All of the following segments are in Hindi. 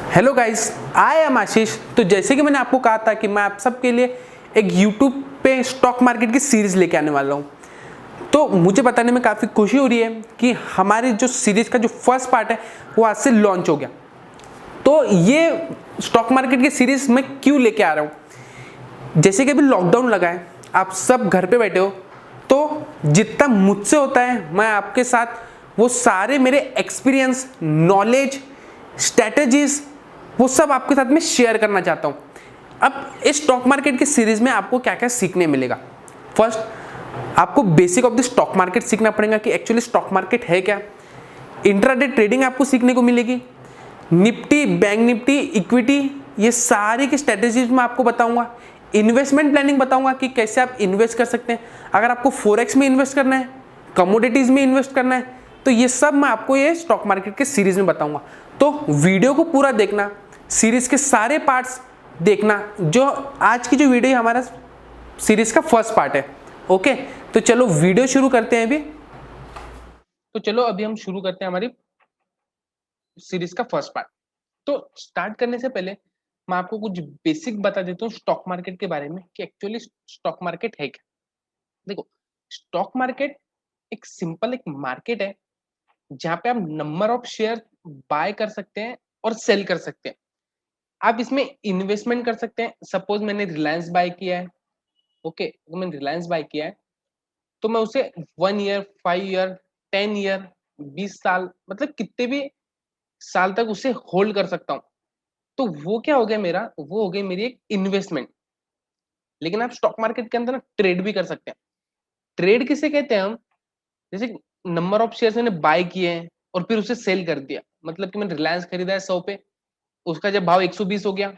हेलो गाइस, आई एम आशीष। तो जैसे कि मैंने आपको कहा था कि मैं आप सबके लिए एक यूट्यूब पे स्टॉक मार्केट की सीरीज लेके आने वाला हूँ। तो मुझे बताने में काफ़ी खुशी हो रही है कि हमारी जो सीरीज का जो फर्स्ट पार्ट है वो आज से लॉन्च हो गया। तो ये स्टॉक मार्केट की सीरीज मैं क्यों लेके आ रहा हूँ, जैसे कि अभी लॉकडाउन लगा है, आप सब घर पे बैठे हो, तो जितना मुझसे होता है मैं आपके साथ वो सारे मेरे एक्सपीरियंस, नॉलेज, स्ट्रेटजीज वो सब आपके साथ में शेयर करना चाहता हूं। अब इस स्टॉक मार्केट की सीरीज में आपको क्या क्या सीखने मिलेगा। फर्स्ट, आपको basic of the stock market सीखना पड़ेगा कि एक्चुअली स्टॉक मार्केट है क्या। इंट्राडे ट्रेडिंग आपको सीखने को मिलेगी। निफ्टी, बैंक निफ्टी, इक्विटी, ये सारी की स्ट्रेटेजीज मैं आपको बताऊंगा। इन्वेस्टमेंट प्लानिंग बताऊंगा कि कैसे आप इन्वेस्ट कर सकते हैं। अगर आपको फॉरेक्स में इन्वेस्ट करना है, कमोडिटीज में इन्वेस्ट करना है, तो ये सब मैं आपको ये स्टॉक मार्केट के सीरीज में बताऊंगा। तो वीडियो को पूरा देखना, सीरीज के सारे पार्ट्स देखना। जो आज की जो वीडियो हमारा सीरीज का फर्स्ट पार्ट है। ओके, तो चलो वीडियो शुरू करते हैं अभी। तो चलो अभी हम शुरू करते हैं हमारी सीरीज का फर्स्ट पार्ट। तो स्टार्ट करने से पहले मैं आपको कुछ बेसिक बता देता हूँ स्टॉक मार्केट के बारे में कि एक्चुअली स्टॉक मार्केट है क्या। देखो, स्टॉक मार्केट एक सिंपल एक मार्केट है जहां पे आप नंबर ऑफ शेयर बाय कर सकते हैं और सेल कर सकते हैं। आप इसमें इन्वेस्टमेंट कर सकते हैं। सपोज मैंने रिलायंस बाय किया है, ओके, तो मैंने रिलायंस बाय किया है, तो मैं उसे 1 ईयर, 5 ईयर, 10 ईयर, 20 साल, मतलब कितने भी साल तक उसे होल्ड कर सकता हूँ। तो वो क्या हो गया मेरा, वो हो गई मेरी एक इन्वेस्टमेंट। लेकिन आप स्टॉक मार्केट के अंदर ना ट्रेड भी कर सकते हैं। ट्रेड किसे कहते हैं हम, जैसे नंबर ऑफ शेयर्स मैंने बाय किए हैं और फिर उसे सेल कर दिया। मतलब कि मैंने रिलायंस खरीदा है 100 पे, उसका जब भाव 120 हो गया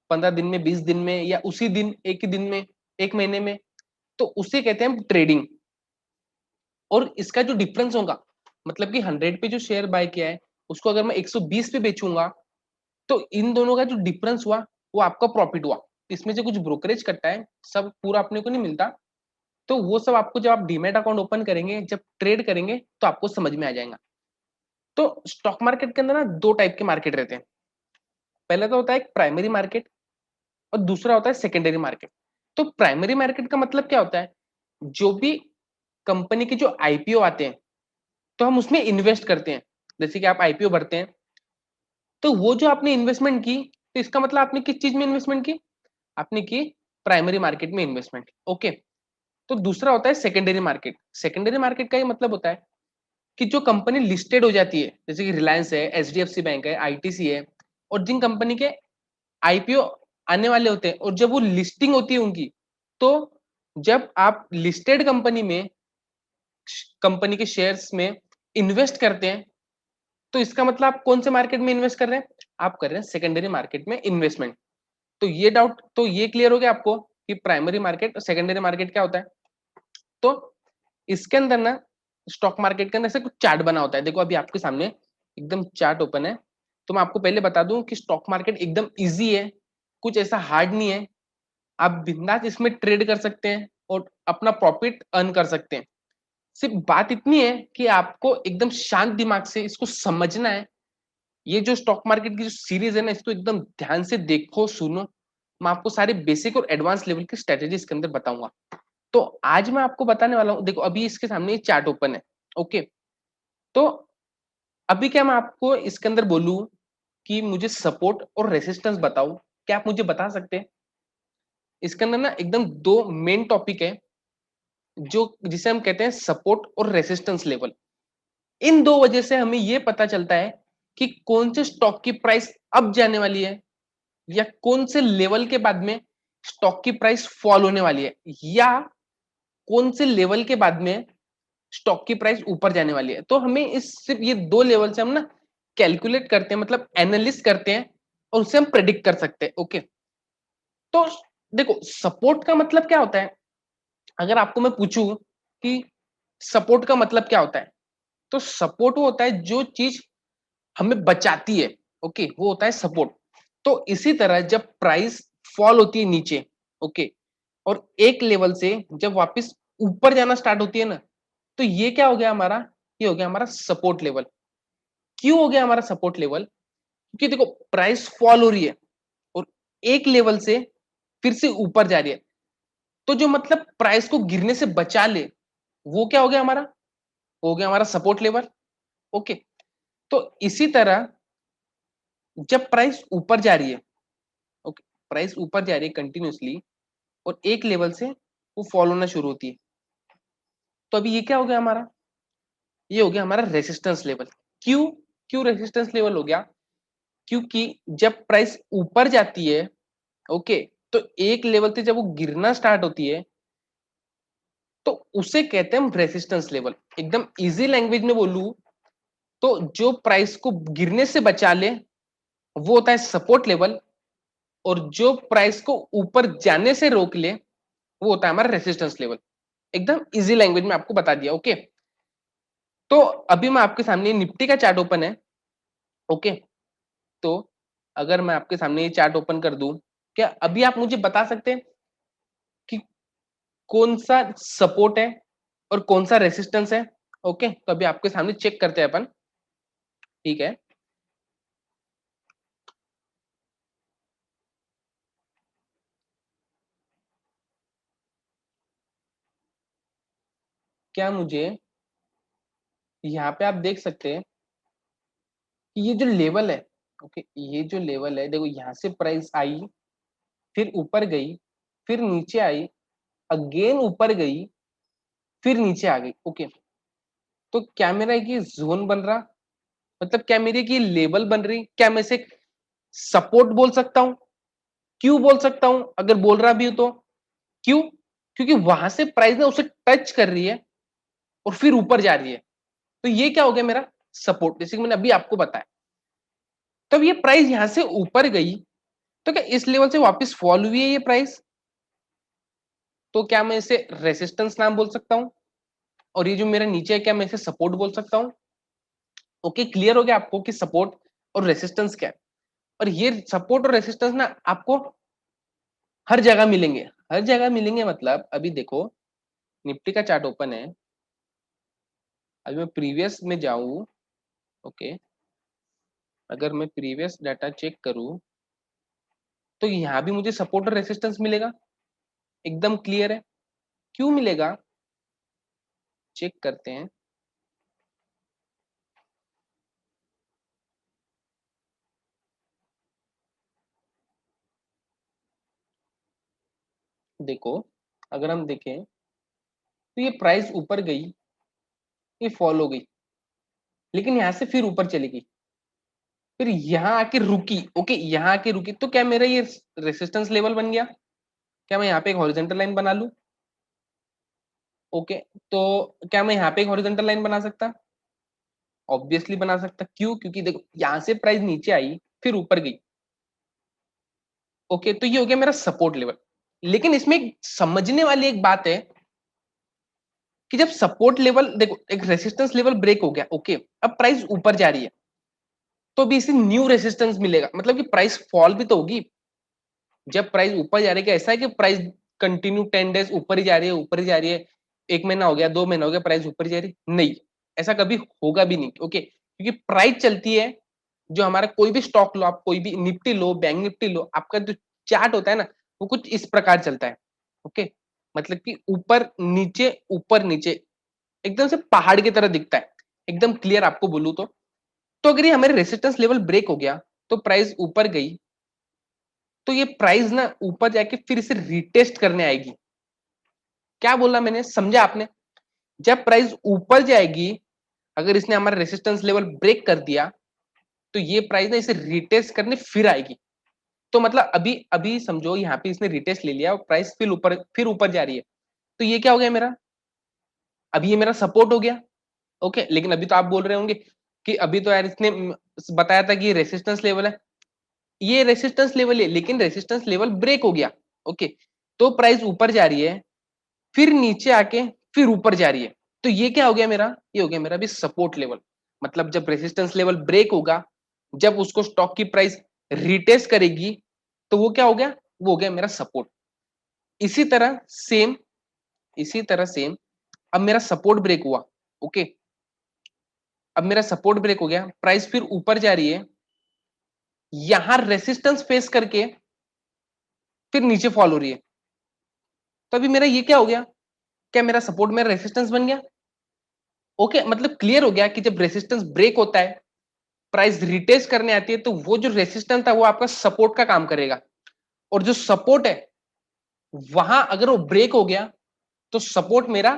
15 दिन में, 20 दिन में, या उसी दिन, एक ही दिन में, एक महीने में, तो उसे कहते हैं हम ट्रेडिंग। और इसका जो डिफरेंस होगा, मतलब कि 100 पे जो शेयर बाय किया है उसको अगर मैं 120 पे बेचूंगा, तो इन दोनों का जो डिफरेंस हुआ वो आपका प्रॉफिट हुआ। इसमें से कुछ ब्रोकरेज कटता है, सब पूरा अपने को नहीं मिलता। तो वो सब आपको जब आप डीमैट अकाउंट ओपन करेंगे, जब ट्रेड करेंगे, तो आपको समझ में आ जाएगा। तो स्टॉक मार्केट के अंदर ना दो टाइप के मार्केट रहते हैं। पहला तो होता है एक प्राइमरी मार्केट और दूसरा होता है सेकेंडरी मार्केट। तो प्राइमरी मार्केट का मतलब क्या होता है, जो भी कंपनी के जो आईपीओ आते हैं तो हम उसमें इन्वेस्ट करते हैं। जैसे कि आप आईपीओ भरते हैं, तो वो जो आपने इन्वेस्टमेंट की, तो इसका मतलब आपने किस चीज में इन्वेस्टमेंट की, आपने की प्राइमरी मार्केट में इन्वेस्टमेंट। ओके। तो दूसरा होता है सेकेंडरी मार्केट। सेकेंडरी मार्केट का ये मतलब होता है कि जो कंपनी लिस्टेड हो जाती है, जैसे कि रिलायंस है, एचडीएफसी बैंक है, आईटीसी है, और जिन कंपनी के आईपीओ आने वाले होते हैं और जब वो लिस्टिंग होती है उनकी, तो जब आप लिस्टेड कंपनी में, कंपनी के शेयर्स में इन्वेस्ट करते हैं, तो इसका मतलब आप कौन से मार्केट में इन्वेस्ट कर रहे हैं, आप कर रहे हैं सेकेंडरी मार्केट में इन्वेस्टमेंट। तो ये डाउट तो ये क्लियर हो गया आपको कि प्राइमरी मार्केट और सेकेंडरी मार्केट क्या होता है। तो इसके अंदर ना, स्टॉक मार्केट के अंदर से कुछ चार्ट बना होता है। देखो अभी आपके सामने एकदम चार्ट ओपन है। तो मैं आपको पहले बता दूं कि स्टॉक मार्केट एकदम इजी है, कुछ ऐसा हार्ड नहीं है। आप बिंदास इसमें ट्रेड कर सकते हैं और अपना प्रॉफिट अर्न कर सकते हैं। सिर्फ बात इतनी है कि आपको एकदम शांत दिमाग से इसको समझना है। ये जो स्टॉक मार्केट की जो सीरीज है ना, इसको एकदम ध्यान से देखो, सुनो। मैं आपको सारे बेसिक और एडवांस लेवल की स्ट्रेटेजी इसके अंदर बताऊंगा। तो आज मैं आपको बताने वाला हूँ, देखो अभी इसके सामने ये चार्ट ओपन है, ओके। तो अभी क्या मैं आपको इसके अंदर बोलूं कि मुझे सपोर्ट और रेसिस्टेंस बताओ, क्या आप मुझे बता सकते हैं। इसके अंदर ना एकदम दो मेन टॉपिक है, जो जिसे हम कहते हैं सपोर्ट और रेसिस्टेंस लेवल। इन दो वजह से हमें यह पता चलता है कि कौन से स्टॉक की प्राइस अप जाने वाली है, या कौन से लेवल के बाद में स्टॉक की प्राइस फॉल होने वाली है, या कौन से लेवल के बाद में स्टॉक की प्राइस ऊपर जाने वाली है। तो हमें इस सिर्फ ये दो लेवल से हम ना कैलकुलेट करते हैं, मतलब एनालिस्ट करते हैं, और उससे हम प्रेडिक्ट कर सकते हैं। ओके। तो देखो, सपोर्ट का मतलब क्या होता है, अगर आपको मैं पूछूं कि सपोर्ट का मतलब क्या होता है, तो सपोर्ट वो होता है जो चीज हमें बचाती है, ओके, वो होता है सपोर्ट। तो इसी तरह जब प्राइस फॉल होती है नीचे, ओके, और एक लेवल से जब वापस ऊपर जाना स्टार्ट होती है ना, तो ये क्या हो गया हमारा, ये हो गया हमारा सपोर्ट लेवल। क्यों हो गया हमारा सपोर्ट लेवल, क्योंकि देखो प्राइस फॉल हो रही है और एक लेवल से फिर से ऊपर जा रही है, तो जो मतलब प्राइस को गिरने से बचा ले वो क्या हो गया हमारा, हो गया हमारा सपोर्ट लेवल। ओके, तो इसी तरह जब प्राइस ऊपर जा रही है, ओके, प्राइस ऊपर जा रही है कंटिन्यूसली और एक लेवल से वो फॉल होना शुरू होती है, तो अभी ये क्या हो गया हमारा, ये हो गया हमारा रेसिस्टेंस लेवल। क्यों, क्यों रेसिस्टेंस लेवल हो गया, क्योंकि जब प्राइस ऊपर जाती है, ओके, तो एक लेवल से जब वो गिरना स्टार्ट होती है तो उसे कहते हैं हम रेसिस्टेंस लेवल। एकदम इजी लैंग्वेज में बोलूं तो जो प्राइस को गिरने से बचा ले वो होता है सपोर्ट लेवल, और जो प्राइस को ऊपर जाने से रोक ले वो होता है हमारा रेसिस्टेंस लेवल। एकदम इजी लैंग्वेज में आपको बता दिया। ओके, तो अभी मैं आपके सामने निफ्टी का चार्ट ओपन है। ओके, तो अगर मैं आपके सामने ये चार्ट ओपन कर दूं, क्या अभी आप मुझे बता सकते हैं कि कौन सा सपोर्ट है और कौन सा रेसिस्टेंस है? ओके, तो अभी आपके सामने चेक करते हैं अपन। ठीक है, क्या मुझे यहाँ पे आप देख सकते हैं कि ये जो लेवल है, ओके, ये जो लेवल है देखो, यहाँ से प्राइस आई, फिर ऊपर गई, फिर नीचे आई, अगेन ऊपर गई, फिर नीचे आ गई। ओके, तो क्या मेरा एक ये जोन बन रहा, मतलब क्या मेरी एक ये लेवल बन रही, क्या मैं इसे सपोर्ट बोल सकता हूँ? क्यों बोल सकता हूं अगर बोल रहा भी हूं तो? क्यों? क्योंकि वहां से प्राइस ना उसे टच कर रही है और फिर ऊपर जा रही है, तो ये क्या हो गया मेरा सपोर्ट, जैसे कि मैंने अभी आपको बताया। तब ये प्राइस यहां से ऊपर गई, तो क्या इस लेवल से वापस फॉल हुई है ये प्राइस, तो क्या मैं इसे रेसिस्टेंस नाम बोल सकता हूं? और ये जो मेरा नीचे है क्या मैं इसे सपोर्ट बोल सकता हूं? ओके, क्लियर हो गया आपको कि सपोर्ट और रेसिस्टेंस क्या है? और ये सपोर्ट और रेसिस्टेंस ना आपको हर जगह मिलेंगे, हर जगह मिलेंगे, मतलब अभी देखो निफ्टी का चार्ट ओपन है, अभी मैं प्रीवियस में जाऊं, ओके, अगर मैं प्रीवियस डाटा चेक करूं तो यहाँ भी मुझे सपोर्ट और रेसिस्टेंस मिलेगा, एकदम क्लियर है। क्यों मिलेगा, चेक करते हैं। देखो, अगर हम देखें तो ये प्राइस ऊपर गई, ये फॉल हो गई, लेकिन यहाँ से फिर ऊपर चली गई, फिर यहाँ आके रुकी। ओके, यहाँ आके रुकी, तो क्या मेरा ये रेसिस्टेंस लेवल बन गया? क्या मैं यहाँ पे एक हॉरिजॉन्टल लाइन बना लूं? ओके, तो क्या मैं यहाँ पे एक हॉरिजॉन्टल लाइन बना सकता? ऑब्वियसली बना सकता। क्यों? क्योंकि देखो यहाँ से प्राइस नीचे आई, फिर ऊपर गई। ओके, तो ये हो गया मेरा सपोर्ट लेवल। लेकिन इसमें एक समझने वाली एक बात है कि जब सपोर्ट लेवल, देखो एक रेसिस्टेंस लेवल ब्रेक हो गया, ओके, अब प्राइस ऊपर जा रही है, तो भी इसे न्यू रेसिस्टेंस मिलेगा, मतलब कि प्राइस फॉल भी तो होगी। जब प्राइस ऊपर जा रही है, ऐसा है कि प्राइस कंटिन्यू 10 डेज ऊपर ही जा रही है, ऊपर ही जा रही है, एक महीना हो गया, 2 महीना हो गया, प्राइस ऊपर जा रही है? नहीं, ऐसा कभी होगा भी नहीं। ओके, क्योंकि प्राइस चलती है, जो हमारा कोई भी स्टॉक लो, आप कोई भी निफ्टी लो, बैंक निफ्टी लो, आपका जो चार्ट होता है ना वो कुछ इस प्रकार चलता है। ओके, मतलब कि ऊपर नीचे एकदम से पहाड़ की तरह दिखता है, एकदम क्लियर आपको बोलूं तो अगर ये हमारे रेसिस्टेंस लेवल ब्रेक हो गया तो प्राइस ऊपर गई, तो ये प्राइस ना ऊपर जाके फिर इसे रिटेस्ट करने आएगी। क्या बोला मैंने, समझा आपने? जब प्राइस ऊपर जाएगी, अगर इसने हमारा रेसिस्टेंस लेवल ब्रेक कर दिया, तो ये प्राइस ना इसे रिटेस्ट करने फिर आएगी। तो मतलब अभी अभी समझो यहाँ पे इसने रिटेस्ट ले लिया और प्राइस फिर ऊपर जा रही है, तो ये क्या हो गया मेरा, अभी ये मेरा सपोर्ट हो गया। ओके, लेकिन अभी तो आप बोल रहे होंगे कि अभी तो यार इसने बताया था कि ये रेसिस्टेंस लेवल है, ये रेसिस्टेंस लेवल है, लेकिन रेसिस्टेंस लेवल ब्रेक हो गया। ओके, तो प्राइस ऊपर जा रही है, फिर नीचे आके फिर ऊपर जा रही है, तो ये क्या हो गया मेरा, ये हो गया मेरा भी सपोर्ट लेवल। मतलब जब रेसिस्टेंस लेवल ब्रेक होगा, जब उसको स्टॉक की प्राइस रिटेस्ट करेगी, तो वो क्या हो गया, वो हो गया मेरा सपोर्ट। इसी तरह सेम, इसी तरह सेम, अब मेरा सपोर्ट ब्रेक हुआ। ओके, अब मेरा सपोर्ट ब्रेक हो गया, प्राइस फिर ऊपर जा रही है, यहां रेसिस्टेंस फेस करके फिर नीचे फॉल हो रही है, तो अभी मेरा ये क्या हो गया, क्या मेरा सपोर्ट मेरा रेसिस्टेंस बन गया। ओके, मतलब क्लियर हो गया कि जब रेसिस्टेंस ब्रेक होता है, प्राइस रिटेस्ट करने आती है, तो वो जो रेसिस्टेंस था वो आपका सपोर्ट का काम करेगा, और जो सपोर्ट है वहां अगर वो ब्रेक हो गया तो सपोर्ट मेरा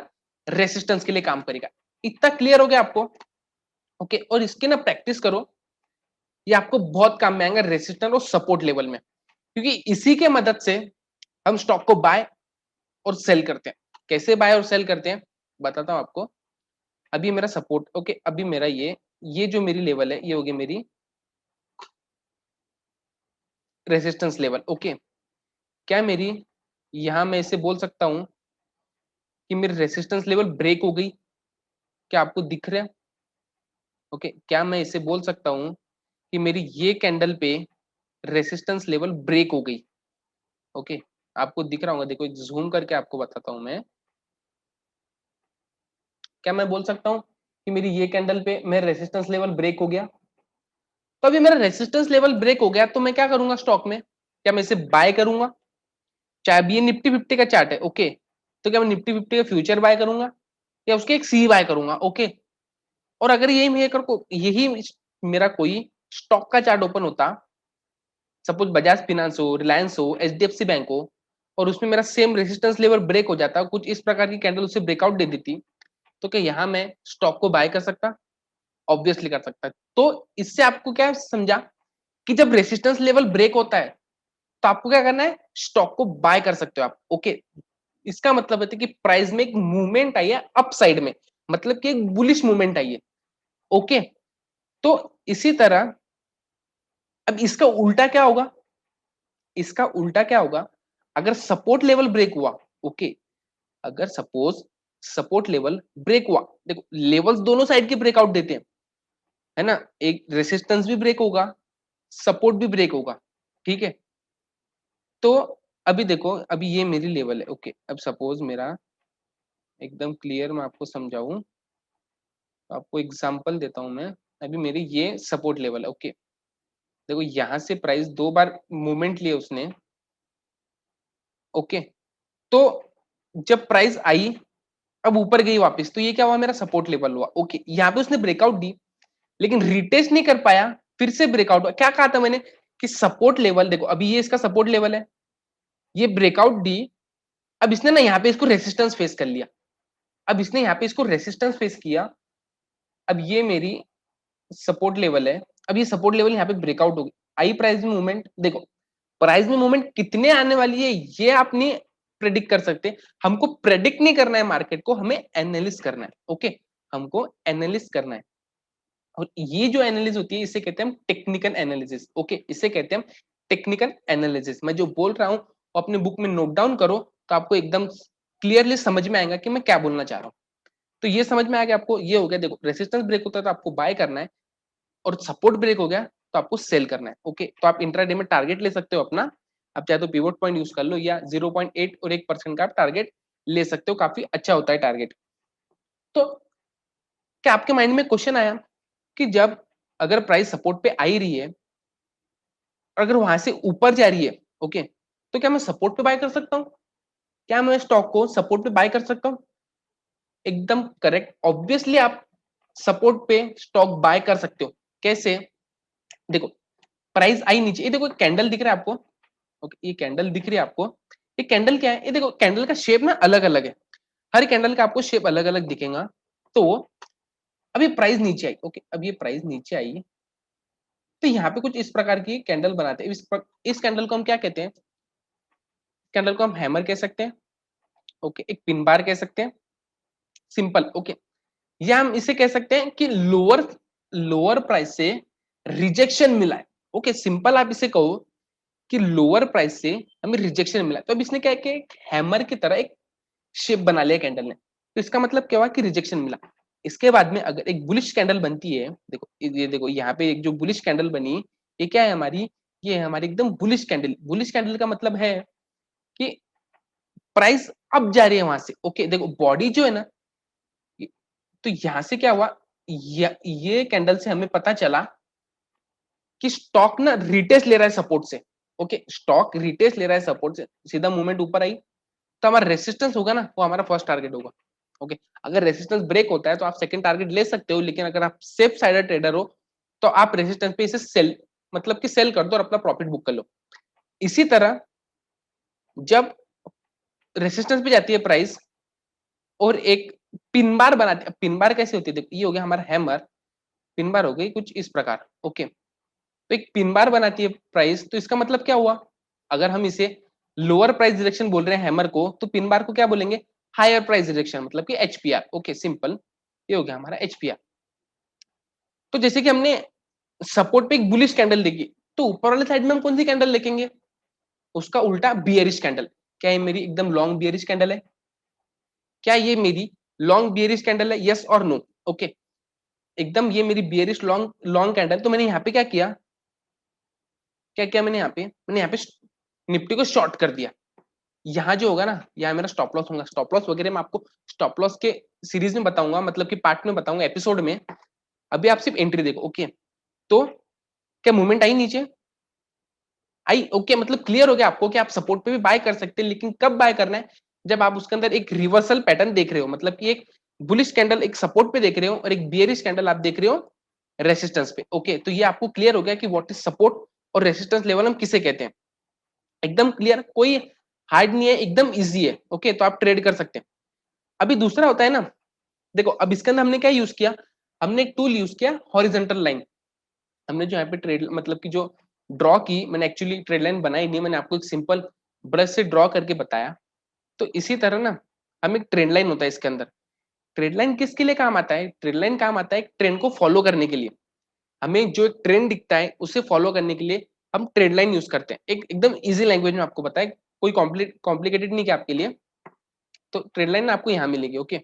रेसिस्टेंस के लिए काम करेगा। इतना क्लियर हो गया आपको। ओके, और इसकी ना प्रैक्टिस करो, ये आपको बहुत काम में आएगा रेसिस्टेंस और सपोर्ट लेवल में, क्योंकि इसी के मदद से हम स्टॉक को बाय और सेल करते हैं। कैसे बाय और सेल करते हैं बताता हूं आपको। अभी मेरा सपोर्ट, ओके, अभी मेरा ये जो मेरी लेवल है ये होगी मेरी रेसिस्टेंस लेवल। ओके, क्या मेरी यहां मैं इसे बोल सकता हूं कि मेरी रेसिस्टेंस लेवल ब्रेक हो गई, क्या आपको दिख रहा है। ओके, क्या मैं इसे बोल सकता हूं कि मेरी ये कैंडल पे रेसिस्टेंस लेवल ब्रेक हो गई। ओके, आपको दिख रहा होगा, देखो एक जूम करके आपको बताता हूं मैं। क्या मैं बोल सकता हूं कि मेरी ये कैंडल पे मेरा रेसिस्टेंस लेवल ब्रेक हो गया। तो अभी मेरा रेसिस्टेंस लेवल ब्रेक हो गया, तो मैं क्या करूंगा स्टॉक में, क्या मैं इसे बाय करूंगा, चाहे अभी ये निफ्टी 50 का चार्ट है। ओके, तो क्या मैं निफ्टी 50 का फ्यूचर बाय करूंगा या उसके एक सी बाय करूंगा। ओके, और अगर यही मेरा कोई स्टॉक का चार्ट ओपन होता, सपोज बजाज फिनेंस हो, रिलायंस हो, एचडीएफसी बैंक हो, और उसमें मेरा सेम रेजिस्टेंस लेवल ब्रेक हो जाता, कुछ इस प्रकार की कैंडल उसे ब्रेकआउट दे देती, तो क्या यहाँ मैं स्टॉक को बाय कर सकता? ऑब्वियसली कर सकता। तो इससे आपको क्या समझा कि जब रेजिस्टेंस लेवल ब्रेक होता है तो आपको क्या करना है, स्टॉक को बाय कर सकते हो आप। ओके, इसका मतलब है कि प्राइस में एक मूवमेंट आई है अप साइड में, मतलब कि एक बुलिश मूवमेंट आई है। ओके, तो इसी तरह अब इसका उल्टा क्या होगा, इसका उल्टा क्या होगा, अगर सपोर्ट लेवल ब्रेक हुआ। ओके, अगर सपोज सपोर्ट लेवल ब्रेक हुआ, देखो लेवल्स दोनों साइड के ब्रेकआउट देते हैं, है ना, एक रेसिस्टेंस भी ब्रेक होगा, सपोर्ट भी ब्रेक होगा। ठीक है, तो अभी देखो, अभी ये मेरी लेवल है। ओके, अब सपोज मेरा एकदम क्लियर मैं आपको समझाऊं, तो आपको एग्जांपल देता हूं मैं। अभी मेरी ये सपोर्ट लेवल है। ओके, देखो यहां से प्राइस दो बार मूवमेंट लिए उसने। ओके, तो जब प्राइस आई, अब ऊपर गई वापस, तो ये क्या हुआ, मेरा सपोर्ट लेवल हुआ। ओके, यहाँ पे उसने ब्रेकआउट दी लेकिन रिटेस्ट नहीं कर पाया, फिर से ब्रेकआउट हुआ। क्या कहा था मैंने कि सपोर्ट लेवल, देखो अभी ये इसका सपोर्ट लेवल है, ये ब्रेकआउट दी, अब इसने ना यहाँ पे इसको रेसिस्टेंस फेस कर लिया, अब इसने यहाँ पे इसको रेसिस्टेंस फेस किया, अब ये मेरी सपोर्ट लेवल है, अब ये सपोर्ट लेवल यहाँ पे ब्रेकआउट होगी, आई प्राइस में मूवमेंट। देखो प्राइस में मूवमेंट कितने आने वाली है ये आप नहीं प्रेडिक्ट कर सकते, हमको प्रेडिक्ट नहीं करना है मार्केट को, हमें एनालिसिस करना है। ओके, हमको एनालिसिस करना है, और ये जो एनालिसिस होती है इसे कहते हैं टेक्निकल एनालिसिस। ओके, इसे कहते हैं टेक्निकल एनालिसिस। मैं जो बोल रहा हूँ वो अपने बुक में नोट डाउन करो, तो आपको एकदम क्लियरली समझ में आएगा कि मैं क्या बोलना चाह रहा हूँ। तो ये समझ में आ गया आपको, ये हो गया। देखो रेसिस्टेंस ब्रेक होता है तो आपको बाय करना है, और सपोर्ट ब्रेक हो गया तो आपको सेल करना है। ओके, तो आप इंट्राडे में टारगेट ले सकते हो अपना, आप चाहे तो पिवट पॉइंट यूज कर लो, या 0.8 और 1% का आप टारगेट ले सकते हो, काफी अच्छा होता है टारगेट। तो क्या आपके माइंड में क्वेश्चन आया कि जब अगर प्राइस सपोर्ट पे आ ही रही है और अगर वहां से ऊपर जा रही है, ओके, तो क्या मैं सपोर्ट पे बाय कर सकता हूँ, क्या मैं स्टॉक को सपोर्ट पे बाय कर सकता हूँ? एकदम करेक्ट, ऑब्वियसली आप सपोर्ट पे स्टॉक बाय कर सकते हो। कैसे, देखो प्राइस आई नीचे, ये देखो कैंडल दिख रहा है आपको। ओके, ये कैंडल दिख रही है आपको, ये कैंडल क्या है, ये देखो कैंडल का शेप ना अलग अलग है, हर कैंडल का आपको शेप अलग अलग दिखेगा। तो अभी प्राइस नीचे आई। ओके, अब ये प्राइस नीचे आई, तो यहाँ पे कुछ इस प्रकार की कैंडल बनाते हैं। इस कैंडल को हम क्या कहते हैं, कैंडल को हम हैमर कह सकते हैं। ओके, एक पिन बार कह सकते हैं, सिंपल। ओके, या हम इसे कह सकते हैं कि लोअर लोअर प्राइस से रिजेक्शन मिला है। ओके, सिंपल आप इसे कहो कि लोअर प्राइस से हमें रिजेक्शन मिला, तो अब इसने क्या है, हैमर की तरह एक शेप बना लिया कैंडल ने, तो इसका मतलब क्या हुआ कि रिजेक्शन मिला। इसके बाद में अगर एक बुलिश कैंडल बनती है, देखो ये देखो यहाँ पे एक जो बुलिश कैंडल बनी, ये क्या है हमारी, ये है हमारी एकदम बुलिश कैंडल। बुलिश कैंडल का मतलब है कि प्राइस अब जा रही है वहां से। ओके, देखो बॉडी जो है ना, तो यहां से क्या हुआ, ये कैंडल से हमें पता चला कि स्टॉक ना रिटेस्ट ले रहा है सपोर्ट से, ओके, स्टॉक रिटेस्ट ले रहा है सपोर्ट से, सीधा मूवमेंट ऊपर आई, तो हमारा रेसिस्टेंस होगा ना, वो हमारा फर्स्ट टारगेट होगा, ओके। अगर रेसिस्टेंस ब्रेक होता है तो आप सेकंड टारगेट ले सकते हो, लेकिन अगर आप सेफ साइडेड ट्रेडर हो तो आप रेसिस्टेंस पे इसे सेल, मतलब कि सेल कर दो और अपना प्रॉफिट बुक कर लो। इसी तरह जब रेसिस्टेंस पे जाती है प्राइस और एक पिन बार बनाती है, पिन बार कैसे होती है, देखो ये हो गया हमारा हैमर, पिन बार हो गई कुछ इस प्रकार, ओके। तो एक पिन बार बनाती है प्राइस, तो इसका मतलब क्या हुआ, अगर हम इसे लोअर प्राइस डिरेक्शन बोल रहे हैं हैमर को, तो पिन बार को क्या बोलेंगे, हायर प्राइस डिरेक्शन, मतलब कि एचपीआर, ओके सिंपल, ये हो गया हमारा एचपीआर। तो जैसे कि हमने सपोर्ट पे एक बुलिश कैंडल देखी, तो ऊपर वाले साइड में हम कौन सी कैंडल देखेंगे, उसका उल्टा बियरिश कैंडल। क्या ये मेरी एकदम लॉन्ग बियरिश कैंडल है, क्या ये मेरी लॉन्ग बियरिश कैंडल है, यस और नो, ओके। एकदम ये मेरी बियरिश लॉन्ग लॉन्ग कैंडल, तो मैंने यहाँ पे क्या किया, क्या किया मैंने यहाँ पे निफ्टी को शॉर्ट कर दिया। यहाँ जो होगा ना, यहाँ मेरा स्टॉप लॉस होगा, स्टॉप लॉस वगैरह मैं आपको स्टॉप लॉस के सीरीज में बताऊंगा, मतलब कि पार्ट में बताऊंगा, एपिसोड में। अभी आप सिर्फ एंट्री देखो, ओके। तो क्या मूवमेंट आई नीचे, आई, ओके, मतलब क्लियर हो गया आपको कि आप सपोर्ट पे भी बाय कर सकते हैं, लेकिन कब बाय करना है, जब आप उसके अंदर एक रिवर्सल पैटर्न देख रहे हो, मतलब कि एक बुलिश कैंडल एक सपोर्ट पे देख रहे हो और एक बियरिश कैंडल आप देख रहे हो रेसिस्टेंस पे, ओके। तो ये आपको क्लियर हो गया कि व्हाट इज सपोर्ट और रेसिस्टेंस लेवल हम किसे कहते हैं, एकदम क्लियर, कोई हार्ड नहीं है, एकदम इजी है, ओके। तो आप ट्रेड कर सकते हैं। अभी दूसरा होता है ना, देखो अब इसके अंदर हमने क्या यूज किया, हमने एक टूल यूज किया हॉरिजॉन्टल लाइन। हमने जो यहाँ पे ट्रेड मतलब कि जो ड्रॉ की, मैंने एक्चुअली ट्रेड लाइन बनाई नहीं, मैंने आपको एक सिंपल ब्रश से ड्रॉ करके बताया। तो इसी तरह ना हम एक ट्रेंड लाइन होता है इसके अंदर। ट्रेड लाइन किसके लिए काम आता है, ट्रेड लाइन काम आता है एक ट्रेंड को फॉलो करने के लिए। हमें जो एक ट्रेंड दिखता है उसे फॉलो करने के लिए हम ट्रेड लाइन यूज करते हैं। एक एकदम इजी लैंग्वेज में आपको बताया, कोई कॉम्प्लिकेटेड नहीं किया आपके लिए। तो ट्रेड लाइन आपको यहाँ मिलेगी, ओके।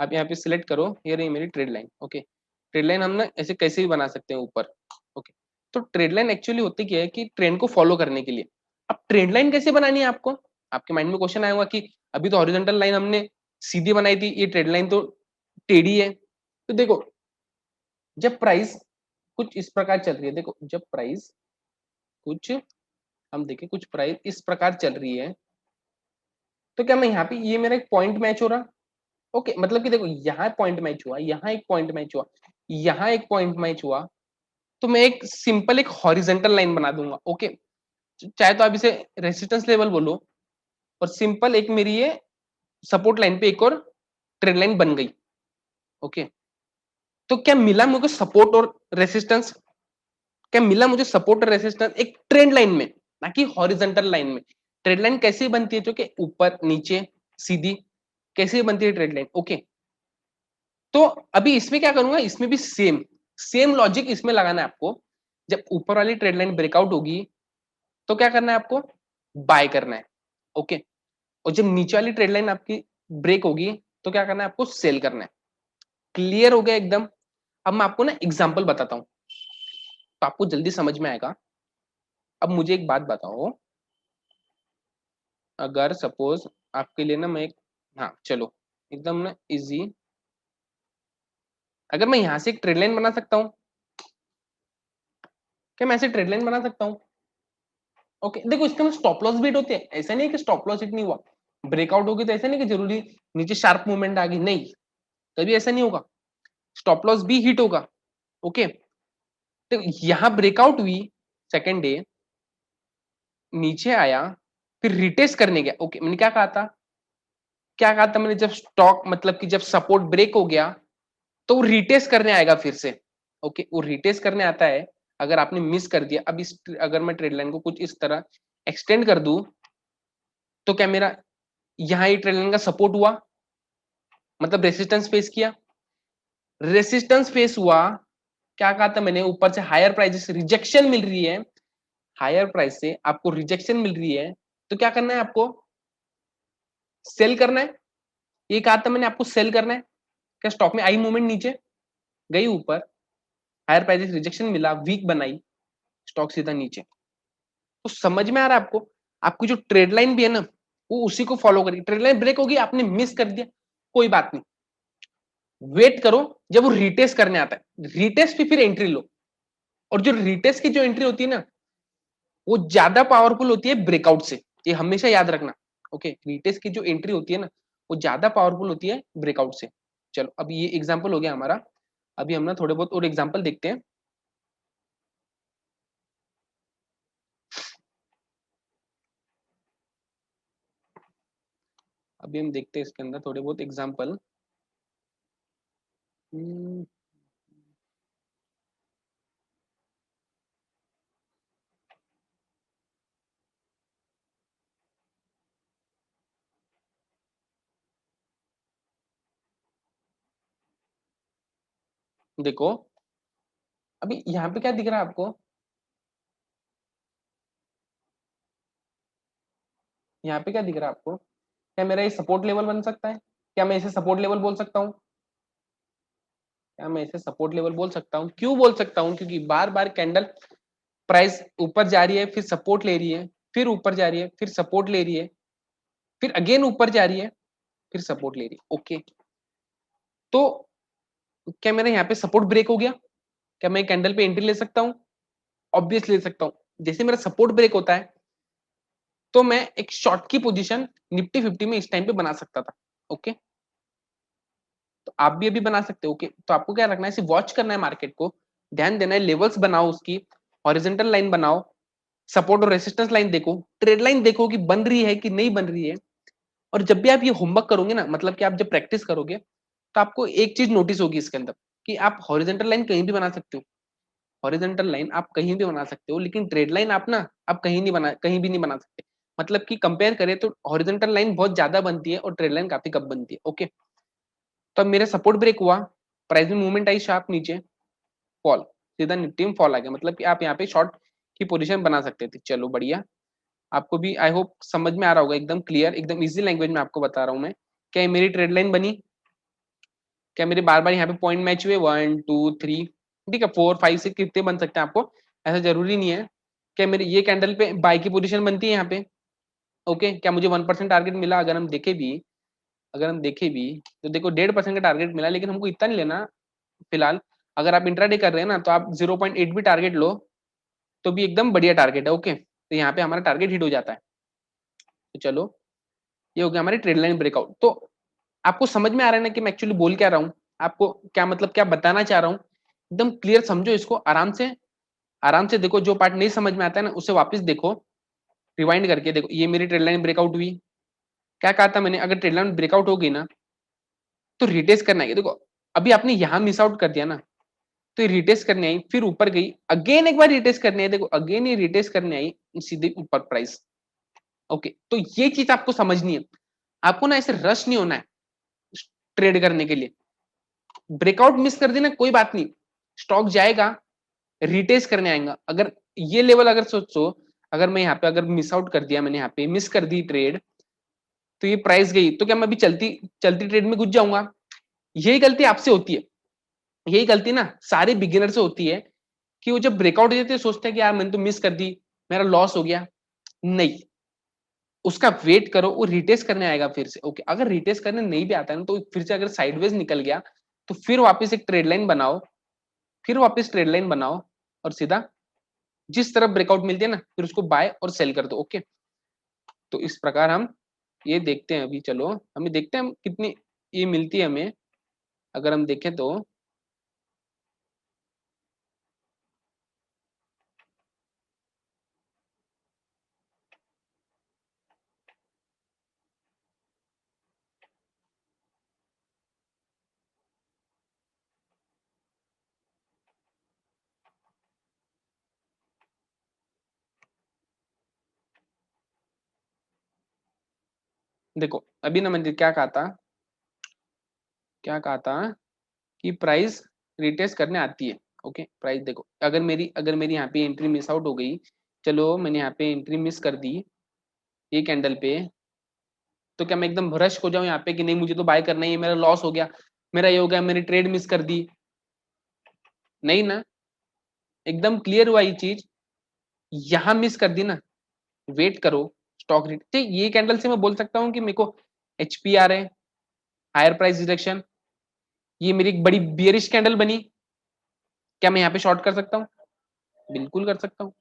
आप यहाँ पे सिलेक्ट करो, ये रही मेरी trade line, okay. Trade line हम ना ऐसे कैसे भी बना सकते हैं ऊपर, ओके। तो ट्रेड लाइन एक्चुअली होती क्या है कि ट्रेंड को फॉलो करने के लिए। अब ट्रेड लाइन कैसे बनानी है आपको, आपके माइंड में क्वेश्चन आया होगा कि अभी तो हॉरिजॉन्टल लाइन हमने सीधी बनाई थी, ये ट्रेड लाइन तो टेढ़ी है। तो देखो जब प्राइस कुछ इस प्रकार चल रही है, देखो जब प्राइस कुछ हम देखें कुछ प्राइस इस प्रकार चल रही है, तो क्या मैं यहाँ पे ये मेरा एक पॉइंट मैच हो रहा, ओके। मतलब कि देखो यहाँ पॉइंट मैच हुआ, यहाँ एक पॉइंट मैच हुआ, यहाँ एक पॉइंट मैच हुआ, तो मैं एक सिंपल एक हॉरिजॉन्टल लाइन बना दूंगा, ओके। चाहे तो आप इसे रेसिस्टेंस लेवल बोलो, और सिंपल एक मेरी ये सपोर्ट लाइन पे एक और ट्रेंड लाइन बन गई, ओके। तो क्या मिला मुझे सपोर्ट और रेसिस्टेंस, क्या मिला मुझे सपोर्ट और रेसिस्टेंस एक ट्रेंड लाइन में, ना कि हॉरिजॉन्टल लाइन में। ट्रेंड लाइन कैसे बनती है, जो कि ऊपर नीचे सीधी कैसे बनती है ट्रेंड लाइन, ओके। तो अभी इसमें क्या करूंगा, इसमें भी सेम सेम लॉजिक इसमें लगाना है आपको। जब ऊपर वाली ट्रेड लाइन ब्रेकआउट होगी तो क्या करना है आपको, बाय करना है, ओके। और जब नीचे वाली ट्रेड लाइन आपकी ब्रेक होगी तो क्या करना है आपको, सेल करना है। क्लियर हो गया एकदम। अब मैं आपको ना एग्जांपल बताता हूं तो आपको जल्दी समझ में आएगा। अब मुझे एक बात बताओ, अगर सपोज आपके लिए ना मैं एक, हाँ चलो एकदम ना इजी, अगर मैं यहां से एक ट्रेड लाइन बना सकता हूं, क्या मैं ऐसे ट्रेड लाइन बना सकता हूं, ओके। देखो इसके में स्टॉप लॉस भी हिट होते हैं, ऐसा नहीं है कि स्टॉप लॉस हिट नहीं हुआ, ब्रेकआउट होगी तो ऐसा नहीं कि जरूरी नीचे शार्प मूवमेंट आ गई, नहीं, कभी ऐसा नहीं होगा, स्टॉप लॉस भी हिट होगा, ओके। तो यहां ब्रेकआउट हुई सेकेंड डे, नीचे आया, फिर रिटेस्ट करने गया, ओके। मैंने क्या कहा था मैंने, जब स्टॉक मतलब कि जब सपोर्ट ब्रेक हो गया तो वो रिटेस्ट करने आएगा फिर से, ओके। वो रिटेस्ट करने आता है। अगर आपने मिस कर दिया, अब इस अगर मैं ट्रेड लाइन को कुछ इस तरह एक्सटेंड कर दूं, तो क्या मेरा यहाँ ही ट्रेड लाइन का सपोर्ट हुआ, मतलब रेसिस्टेंस फेस किया, रेसिस्टेंस फेस हुआ, क्या कहा था मैंने, ऊपर से हायर प्राइस रिजेक्शन मिल रही है, हायर प्राइस से आपको रिजेक्शन मिल रही है, तो क्या करना है आपको, सेल करना है। ये कहा था मैंने आपको, सेल करना है। क्या स्टॉक में आई मूवमेंट नीचे गई, ऊपर हायर प्राइस रिजेक्शन मिला, वीक बनाई, स्टॉक सीधा नीचे। तो समझ में आ रहा है आपको, आपकी जो ट्रेड लाइन भी है ना वो उसी को फॉलो करेगी। ट्रेड लाइन ब्रेक होगी, आपने मिस कर दिया, कोई बात नहीं, वेट करो जब वो रिटेस्ट करने आता है, रिटेस्ट पे फिर एंट्री लो, और जो रिटेस्ट की जो एंट्री होती है ना, वो ज्यादा पावरफुल होती है ब्रेकआउट से, ये हमेशा याद रखना। ओके, रिटेस्ट की जो एंट्री होती है ना, वो ज्यादा पावरफुल होती है ब्रेकआउट से। चलो, अब ये एग्जांपल हो गया हमारा। अभी हम ना थोड़े बहुत और एग्जांपल देखते हैं। अभी हम देखते हैं इसके अंदर थोड़े बहुत एग्जांपल। देखो, अभी यहाँ पे क्या दिख रहा है आपको? यहाँ पे क्या दिख रहा है आपको? क्या मेरा ये सपोर्ट लेवल बन सकता है? क्या मैं इसे सपोर्ट लेवल बोल सकता हूँ? क्या मैं इसे सपोर्ट लेवल बोल सकता हूँ? क्यों बोल सकता हूँ? क्योंकि बार बार कैंडल प्राइस ऊपर जा रही है, फिर सपोर्ट ले रही है, फिर ऊपर जा रही है, फिर सपोर्ट ले रही है, फिर अगेन ऊपर जा रही है, फिर सपोर्ट ले रही है। ओके, तो क्या मेरा यहाँ पे सपोर्ट ब्रेक हो गया? क्या मैं कैंडल पे एंट्री ले सकता हूँ? ऑब्वियसली ले सकता हूँ। जैसे मेरा सपोर्ट ब्रेक होता है, तो मैं एक शॉर्ट की पोजीशन निफ्टी 50 में इस टाइम पे बना सकता था। ओके, तो आप भी अभी बना सकते हो। ओके, तो आपको क्या रखना है, सिर्फ वॉच करना है मार्केट को, ध्यान देना है, लेवल्स बनाओ उसकी, हॉरिजॉन्टल लाइन बनाओ, सपोर्ट और रेसिस्टेंस लाइन देखो, ट्रेड लाइन देखो कि बन रही है कि नहीं बन रही है। और जब भी आप ये होमवर्क करोगे ना, मतलब कि आप जब प्रैक्टिस करोगे, तो आपको एक चीज नोटिस होगी इसके अंदर, कि आप हॉरिजॉन्टल लाइन कहीं भी बना सकते हो। हॉरिजॉन्टल लाइन आप कहीं भी बना सकते हो, लेकिन ट्रेड लाइन आप कहीं भी नहीं बना सकते। मतलब कि कंपेयर करें तो हॉरिजॉन्टल लाइन बहुत ज्यादा बनती है और ट्रेड लाइन काफी कम बनती है। ओके, तो अब मेरा सपोर्ट ब्रेक हुआ, प्राइस में मूवमेंट आई शार्प नीचे, फॉल, सीधा निफ्टी में फॉल आ गया, मतलब कि आप यहाँ पे शॉर्ट की पोजीशन बना सकते थे। चलो बढ़िया, आपको भी आई होप समझ में आ रहा होगा, एकदम क्लियर, एकदम इजी लैंग्वेज में आपको बता रहा हूँ मैं। क्या ये मेरी ट्रेड लाइन बनी? क्या मेरे बार बार यहाँ पे पॉइंट मैच हुए? 1 2 3, ठीक है, 4 5 6 कितने बन सकते हैं आपको, ऐसा जरूरी नहीं है। क्या मेरी ये कैंडल पे बाय की पोजीशन बनती है यहाँ पे? ओके, क्या मुझे 1% टारगेट मिला? अगर हम देखे भी तो देखो 1.5% का टारगेट मिला, लेकिन हमको इतना नहीं लेना फिलहाल। अगर आप इंट्राडे कर रहे हैं ना, तो आप 0.8 भी टारगेट लो तो भी एकदम बढ़िया टारगेट है। ओके, तो यहाँ पे हमारा टारगेट हिट हो जाता है। तो चलो, ये हो गया हमारी ट्रेड लाइन ब्रेकआउट। तो आपको समझ में आ रहा है ना कि मैं एक्चुअली बोल क्या रहा हूँ, आपको क्या मतलब क्या बताना चाह रहा हूँ? एकदम क्लियर समझो इसको, आराम से देखो। जो पार्ट नहीं समझ में आता है ना, उसे वापस देखो, रिवाइंड करके देखो। ये मेरी ट्रेड लाइन ब्रेकआउट हुई, क्या कहा था मैंने? अगर ट्रेड लाइन ब्रेकआउट होगी ना, तो रिटेस्ट करना है। देखो, अभी आपने यहाँ मिस आउट कर दिया ना, तो ये रिटेस्ट करने आई, फिर ऊपर गई, अगेन एक बार रिटेस्ट करने आई, देखो अगेन ये रिटेस्ट करने आई, सीधे ऊपर प्राइस। ओके, तो ये चीज आपको समझनी है। आपको ना ऐसे रश नहीं होना है ट्रेड करने के लिए। ब्रेकआउट मिस कर दी ना, कोई बात नहीं, स्टॉक जाएगा, रिटेस्ट करने आएगा। अगर ये लेवल अगर सोचो, अगर मैं यहाँ पे अगर मिस आउट कर दिया, मैंने यहाँ पे मिस कर दी ट्रेड, तो ये प्राइस गई, तो क्या मैं अभी चलती चलती ट्रेड में घुस जाऊंगा? यही गलती आपसे होती है, यही गलती ना सारे बिगिनर से होती है, कि वो जब ब्रेकआउट हो जाते हैं सोचते हैं कि यार मैंने तो मिस कर दी, मेरा लॉस हो गया। नहीं, उसका वेट करो, वो रिटेस्ट करने आएगा फिर से। ओके, अगर रिटेस्ट करने नहीं भी आता है ना, तो फिर से अगर साइडवेज निकल गया, तो फिर वापस एक ट्रेड लाइन बनाओ, फिर वापस ट्रेड लाइन बनाओ, और सीधा जिस तरफ ब्रेकआउट मिलती है ना, फिर उसको बाय और सेल कर दो। ओके, तो इस प्रकार हम ये देखते हैं। अभी चलो हमें देखते हैं हम कितनी ये मिलती है हमें। अगर हम देखें तो देखो, अभी ना मैंने क्या कहा था कि प्राइस रिटेस्ट करने आती है। ओके, प्राइस देखो, अगर मेरी यहाँ पे एंट्री मिस आउट हो गई, चलो मैंने यहाँ पे एंट्री मिस कर दी ये कैंडल पे, तो क्या मैं एकदम रश हो जाऊं यहाँ पे कि नहीं मुझे तो बाय करना ही है, मेरा लॉस हो गया, मेरा ये हो गया, मैंने ट्रेड मिस कर दी? नहीं ना, एकदम क्लियर हुआ ये चीज। यहाँ मिस कर दी ना, वेट करो, स्टॉक रेट, ठीक, ये कैंडल से मैं बोल सकता हूँ कि मेरे को एचपीआर है, हायर प्राइस रिजेक्शन, ये मेरी एक बड़ी बियरिश कैंडल बनी, क्या मैं यहाँ पे शॉर्ट कर सकता हूँ? बिल्कुल कर सकता हूँ।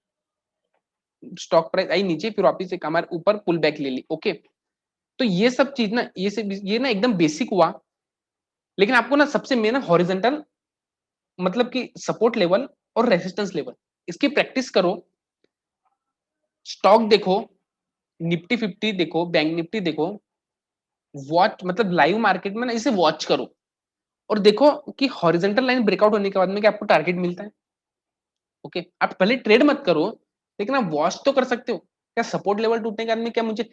स्टॉक प्राइस आई नीचे, फिर वापिस से हमारे ऊपर पुल बैक ले ली। ओके, तो ये सब चीज ना, ये ना एकदम बेसिक हुआ, लेकिन आपको ना सबसे मेन हॉरिजॉन्टल मतलब कि सपोर्ट लेवल और रेजिस्टेंस लेवल, इसकी प्रैक्टिस करो। स्टॉक देखो, निफ्टी 50 देखो, बैंक निफ्टी देखो, वॉच मतलब लाइव मार्केट में ना इसे वॉच करो और देखो कि हॉरिजॉन्टल लाइन ब्रेकआउट होने के बाद में क्या आपको टारगेट मिलता है। ओके, आप पहले ट्रेड मत करो, लेकिन आप वॉच तो कर सकते हो, क्या सपोर्ट लेवल टूटने के बाद में क्या मुझे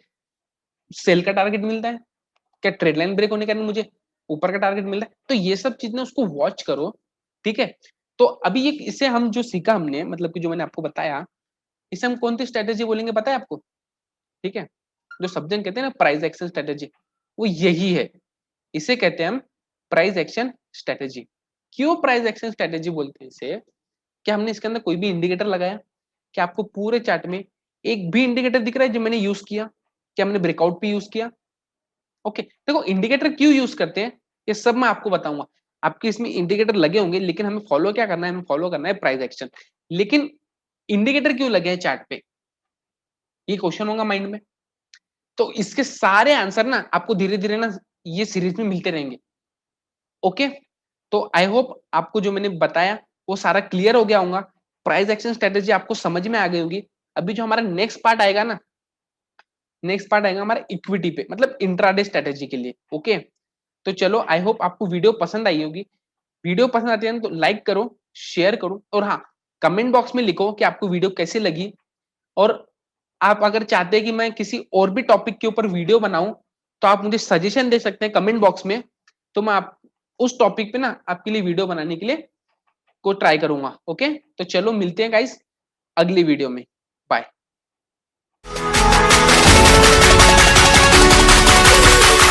सेल का टारगेट मिलता है, क्या ट्रेड लाइन ब्रेक होने के बाद मुझे ऊपर का टारगेट मिलता है। तो ये सब चीज ना उसको वॉच करो, ठीक है। तो अभी ये इसे हम जो सीखा हमने, मतलब कि जो मैंने आपको बताया, इसे हम कौन सी स्ट्रेटेजी बोलेंगे पता है आपको? ठीक है, जो सब जन कहते हैं ना प्राइस एक्शन स्ट्रेटेजी, वो यही है, इसे कहते हैं हम प्राइस एक्शन स्ट्रेटेजी। क्यों प्राइस एक्शन स्ट्रेटेजी बोलते हैं इसे? क्या हमने इसके अंदर कोई भी इंडिकेटर लगाया? क्या आपको पूरे चार्ट में एक भी इंडिकेटर दिख रहा है जो मैंने यूज किया? क्या हमने ब्रेकआउट पे यूज किया? ओके, देखो इंडिकेटर क्यों यूज करते हैं ये सब मैं आपको बताऊंगा। आपके इसमें इंडिकेटर लगे होंगे, लेकिन हमें फॉलो क्या करना है? हमें फॉलो करना है प्राइस एक्शन। लेकिन इंडिकेटर क्यों लगे हैं चार्ट पे, ये क्वेश्चन होगा माइंड में। तो इसके सारे आंसर ना आपको धीरे धीरे ना ये सीरीज में मिलते रहेंगे। ओके, तो आई होप आपको जो मैंने बताया वो सारा क्लियर हो गया होगा, प्राइस एक्शन स्ट्रेटेजी आपको समझ में आ गई होगी। अभी जो हमारा नेक्स्ट पार्ट आएगा ना, नेक्स्ट पार्ट आएगा हमारा इक्विटी पे, मतलब इंट्राडे स्ट्रेटेजी के लिए। ओके, तो चलो आई होप आपको वीडियो पसंद आई होगी। वीडियो पसंद आती है तो लाइक करो, शेयर करो, और हाँ, कमेंट बॉक्स में लिखो कि आपको वीडियो कैसी लगी। और आप अगर चाहते हैं कि मैं किसी और भी टॉपिक के ऊपर वीडियो बनाऊं, तो आप मुझे सजेशन दे सकते हैं कमेंट बॉक्स में, तो मैं आप उस टॉपिक पे ना आपके लिए वीडियो बनाने के लिए को ट्राई करूंगा। ओके, तो चलो मिलते हैं गाइस अगली वीडियो में। बाय।